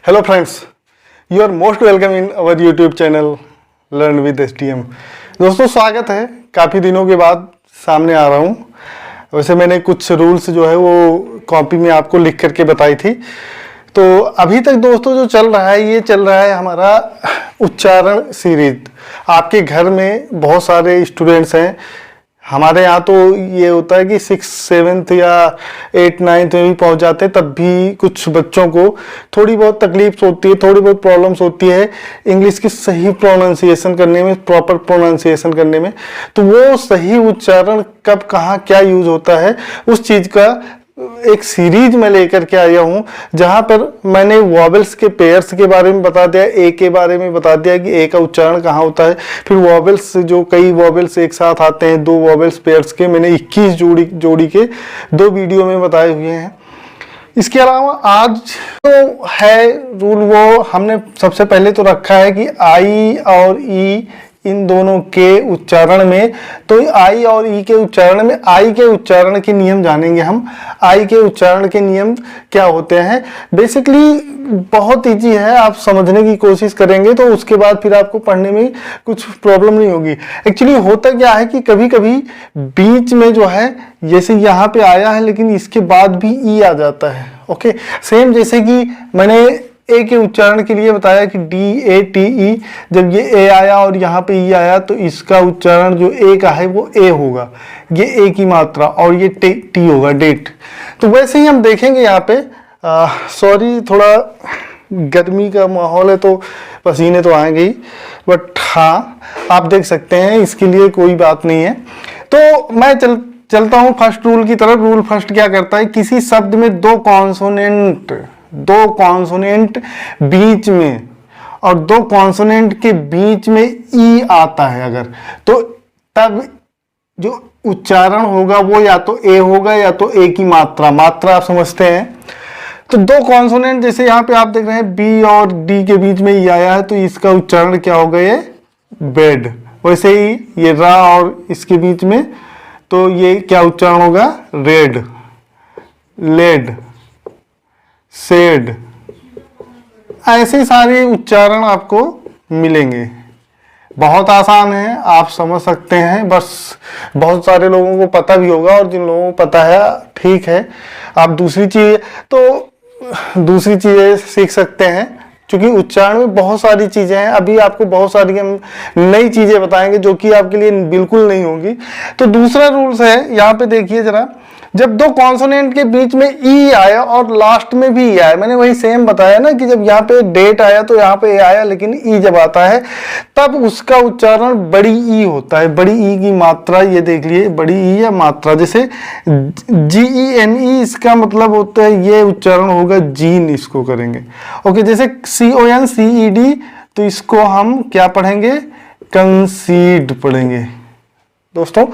Hello friends, you are most welcome in our YouTube channel Learn with STM। दोस्तों स्वागत है, काफ़ी दिनों के बाद सामने आ रहा हूँ। वैसे मैंने कुछ रूल्स जो है वो कॉपी में आपको लिख करके बताई थी। तो अभी तक दोस्तों जो चल रहा है ये चल रहा है हमारा उच्चारण सीरीज। आपके घर में बहुत सारे स्टूडेंट्स हैं, हमारे यहाँ तो ये होता है कि 6th 7th या 8th 9th में भी पहुँच जाते हैं, तब भी कुछ बच्चों को थोड़ी बहुत तकलीफ होती है, थोड़ी बहुत प्रॉब्लम्स होती है इंग्लिश की सही प्रोनाउंसिएशन करने में, प्रॉपर प्रोनाउंसिएशन करने में। तो वो सही उच्चारण कब कहाँ क्या यूज होता है उस चीज़ का एक सीरीज में लेकर के आया हूँ, जहाँ पर मैंने वॉवेल्स के पेयर्स के बारे में बता दिया, ए के बारे में बता दिया कि ए का उच्चारण कहाँ होता है। फिर वॉवेल्स जो कई वॉवेल्स एक साथ आते हैं, दो वॉवेल्स पेयर्स के मैंने 21 जोड़ी के 2 वीडियो में बताए हुए हैं। इसके अलावा आज तो है रूल, वो हमने सबसे पहले तो रखा है कि आई और ई इन दोनों के उच्चारण में, तो आई और ई के उच्चारण में आई के उच्चारण के नियम जानेंगे हम। आई के उच्चारण के नियम क्या होते हैं, बेसिकली बहुत इजी है, आप समझने की कोशिश करेंगे तो उसके बाद फिर आपको पढ़ने में कुछ प्रॉब्लम नहीं होगी। एक्चुअली होता क्या है कि कभी कभी बीच में जो है, जैसे यहाँ पे आया है लेकिन इसके बाद भी ई आ जाता है। ओके, सेम जैसे कि मैंने ए के उच्चारण के लिए बताया कि DATE, जब ये ए आया और यहाँ पे ई आया तो इसका उच्चारण जो ए का है वो ए होगा, ये ए की मात्रा, और ये टी होगा, डेट। तो वैसे ही हम देखेंगे यहाँ पे, सॉरी थोड़ा गर्मी का माहौल है तो पसीने तो आएंगे ही, बट हाँ आप देख सकते हैं, इसके लिए कोई बात नहीं है। तो मैं चलता हूँ फर्स्ट रूल की तरफ। रूल फर्स्ट क्या करता है, किसी शब्द में दो कॉन्सोनेंट बीच में और दो कॉन्सोनेंट के बीच में ई आता है अगर, तो तब जो उच्चारण होगा वो या तो ए होगा या तो ए की मात्रा आप समझते हैं। तो दो कॉन्सोनेंट, जैसे यहाँ पे आप देख रहे हैं बी और डी के बीच में ई आया है तो इसका उच्चारण क्या होगा, ये बेड। वैसे ही ये रा और इसके बीच में, तो ये क्या उच्चारण होगा, रेड, लेड, सेड। ऐसे सारे उच्चारण आपको मिलेंगे। बहुत आसान है, आप समझ सकते हैं, बस बहुत सारे लोगों को पता भी होगा, और जिन लोगों को पता है ठीक है, आप दूसरी चीजें सीख सकते हैं, क्योंकि उच्चारण में बहुत सारी चीजें हैं। अभी आपको बहुत सारी हम नई चीजें बताएंगे जो कि आपके लिए बिल्कुल नहीं होगी। तो दूसरा रूल्स है, यहाँ पे देखिए जरा, जब दो कॉन्सोनेंट के बीच में ई आया और लास्ट में भी ई आया, मैंने वही सेम बताया ना कि जब यहाँ पे डेट आया तो यहाँ पे ए आया, लेकिन ई जब आता है तब उसका उच्चारण बड़ी ई होता है। बड़ी ई की मात्रा, ये देख लिए, बड़ी ई या मात्रा, जैसे GENE, इसका मतलब होता है ये उच्चारण होगा जीन, इसको करेंगे। ओके, जैसे CONCED, तो इसको हम क्या पढ़ेंगे, कंसीड पढ़ेंगे दोस्तों।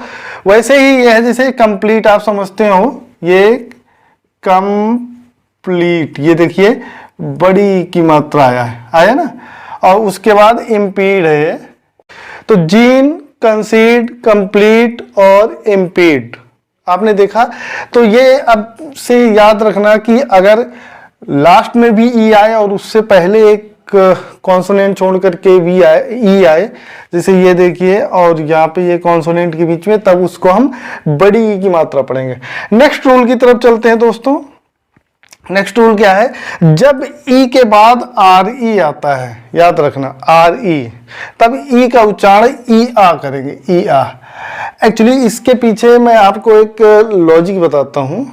वैसे ही यह है, जैसे कंप्लीट आप समझते हो, ये कंप्लीट, ये देखिए बड़ी की मात्रा आया ना, और उसके बाद इम्पीड है। तो जीन, कंसीड, कंप्लीट और इम्पीड आपने देखा। तो ये अब से याद रखना कि अगर लास्ट में भी ई आए और उससे पहले एक कॉन्सोनेंट छोड़ करके ई आए, जैसे ये देखिए, और यहाँ पे ये कॉन्सोनेंट के बीच में, तब उसको हम बड़ी ई की मात्रा पढ़ेंगे। नेक्स्ट रूल की तरफ चलते हैं दोस्तों। नेक्स्ट रूल क्या है, जब ई के बाद RE आता है, याद रखना RE, तब ई का उच्चारण ई आ करेंगे, ई आ। एक्चुअली इसके पीछे मैं आपको एक लॉजिक बताता हूँ।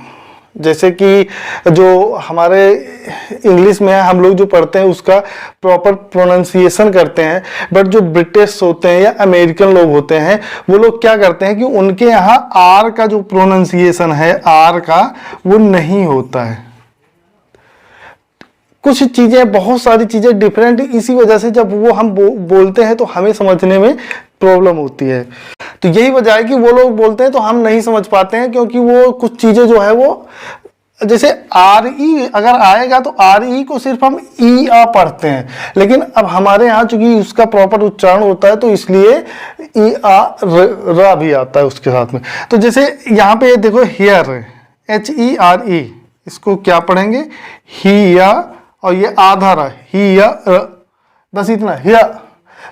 जैसे कि जो हमारे इंग्लिश में हम लोग जो पढ़ते हैं उसका प्रॉपर प्रोनाउंसिएशन करते हैं, बट जो ब्रिटिश होते हैं या अमेरिकन लोग होते हैं, वो लोग क्या करते हैं कि उनके यहाँ आर का जो प्रोनाउंसिएशन है, आर का, वो नहीं होता है। कुछ चीजें, बहुत सारी चीजें डिफरेंट, इसी वजह से जब वो हम बोलते हैं तो हमें समझने में प्रॉब्लम होती है। तो यही वजह है कि वो लोग बोलते हैं तो हम नहीं समझ पाते हैं, क्योंकि वो कुछ चीजें जो है वो, जैसे RE अगर आएगा तो RE को सिर्फ हम ई आ पढ़ते हैं, लेकिन अब हमारे यहाँ चूंकि उसका प्रॉपर उच्चारण होता है तो इसलिए ई आ र भी आता है उसके साथ में। तो जैसे यहाँ पे देखो, हियर, HERE, इसको क्या पढ़ेंगे, हियर, और ये आधा रहा हियर, बस इतना हियर।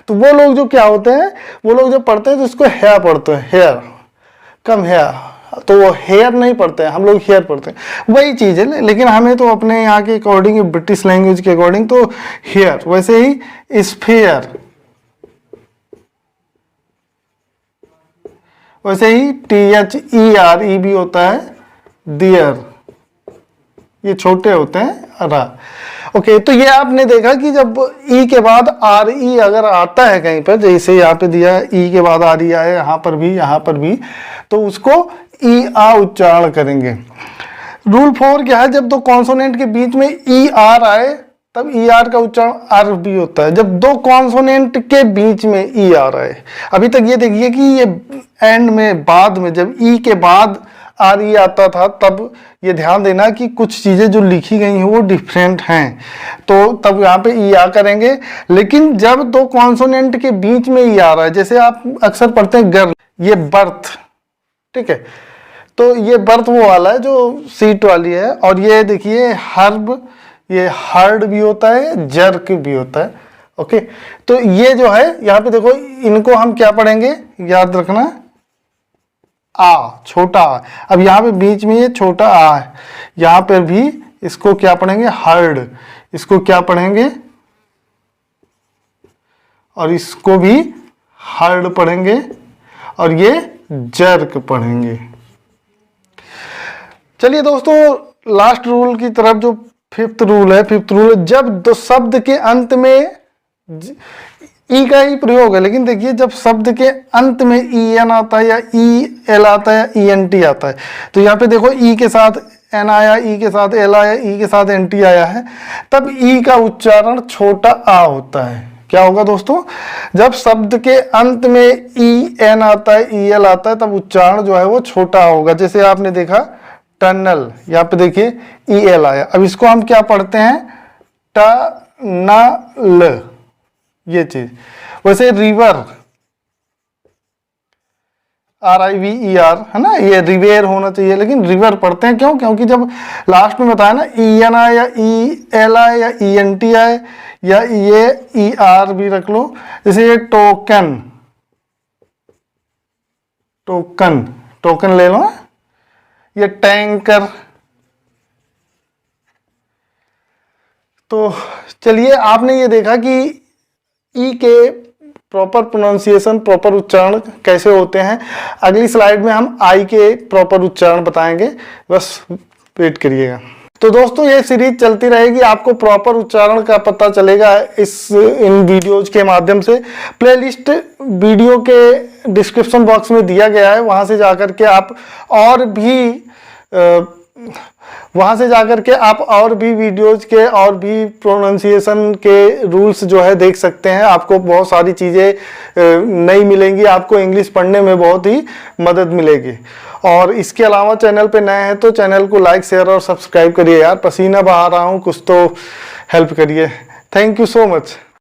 तो वो लोग जो क्या होते हैं, वो लोग जब पढ़ते हैं तो इसको हेयर पढ़ते हैं, हेयर, कम हेयर, तो वो हेयर नहीं पढ़ते हैं, हम लोग हेयर पढ़ते हैं, वही चीज़ है। लेकिन हमें तो अपने यहाँ के अकॉर्डिंग, ब्रिटिश लैंग्वेज के अकॉर्डिंग तो हेयर। वैसे ही स्फेयर, वैसे ही THERE भी होता है दियर, ये छोटे होते हैं रा। ओके, तो ये आपने देखा कि जब ई के बाद RE अगर आता है कहीं पर, जैसे यहाँ पे दिया है ई के बाद RE आए, यहाँ पर भी, यहाँ पर भी, तो उसको ER उच्चारण करेंगे। रूल 4 क्या है, जब दो कॉन्सोनेंट के बीच में ER आए तब ER का उच्चारण R भी होता है। जब दो कॉन्सोनेंट के बीच में ER आए, अभी तक ये देखिए कि ये एंड में, बाद में, जब ई के बाद RE आता था, तब ये ध्यान देना कि कुछ चीज़ें जो लिखी गई हैं वो डिफरेंट हैं, तो तब यहाँ पे ER करेंगे। लेकिन जब दो कॉन्सोनेंट के बीच में ER है, जैसे आप अक्सर पढ़ते हैं गर्ल, ये बर्थ, ठीक है, तो ये बर्थ वो वाला है जो सीट वाली है। और ये देखिए हर्ब, ये हर्ड भी होता है, जर्क भी होता है। ओके, तो ये जो है यहाँ पे देखो, इनको हम क्या पढ़ेंगे, याद रखना, आ, छोटा आ। अब यहाँ पे बीच में ये छोटा आ है, यहाँ पर भी इसको क्या पढ़ेंगे, हर्ड, इसको क्या पढ़ेंगे, और इसको भी हर्ड पढ़ेंगे, और ये जर्क पढ़ेंगे। चलिए दोस्तों, लास्ट रूल की तरफ, जो फिफ्थ रूल है, जब दो शब्द के अंत में ई का ही प्रयोग है, लेकिन देखिए जब शब्द के अंत में EN आता है, या EL आता है, या ENT आता है, तो यहाँ पे देखो ई के साथ N आया, ई के साथ L आया, ई के साथ NT आया है, तब ई का उच्चारण छोटा आ होता है। क्या होगा दोस्तों, जब शब्द के अंत में EN आता है, EL आता है, तब उच्चारण जो है वो छोटा होगा। जैसे आपने देखा टनल, यहाँ पे देखिए EL आया। अब इसको हम क्या पढ़ते हैं, टनल, ये चीज। वैसे रिवर, RIVER है ना, ये रिवेर होना चाहिए, लेकिन रिवर पढ़ते हैं। क्यों, क्योंकि जब लास्ट में बताया ना EN आए, या EL आए, या ENT आए, या ये ER भी रख लो। जैसे ये टोकन, टोकन, टोकन ले लो ना, ये टैंकर। तो चलिए, आपने ये देखा कि ई के प्रॉपर प्रोनाउंसिएशन, प्रॉपर उच्चारण कैसे होते हैं। अगली स्लाइड में हम आई के प्रॉपर उच्चारण बताएंगे, बस वेट करिएगा। तो दोस्तों, ये सीरीज चलती रहेगी, आपको प्रॉपर उच्चारण का पता चलेगा इन वीडियोज के माध्यम से। प्लेलिस्ट वीडियो के डिस्क्रिप्शन बॉक्स में दिया गया है, वहां से जाकर के आप और भी वीडियोज के, और भी प्रोनाउंसिएशन के रूल्स जो है देख सकते हैं। आपको बहुत सारी चीज़ें नई मिलेंगी, आपको इंग्लिश पढ़ने में बहुत ही मदद मिलेगी। और इसके अलावा चैनल पे नए हैं तो चैनल को लाइक, शेयर और सब्सक्राइब करिए। यार पसीना बहा रहा हूँ, कुछ तो हेल्प करिए। Thank you so much.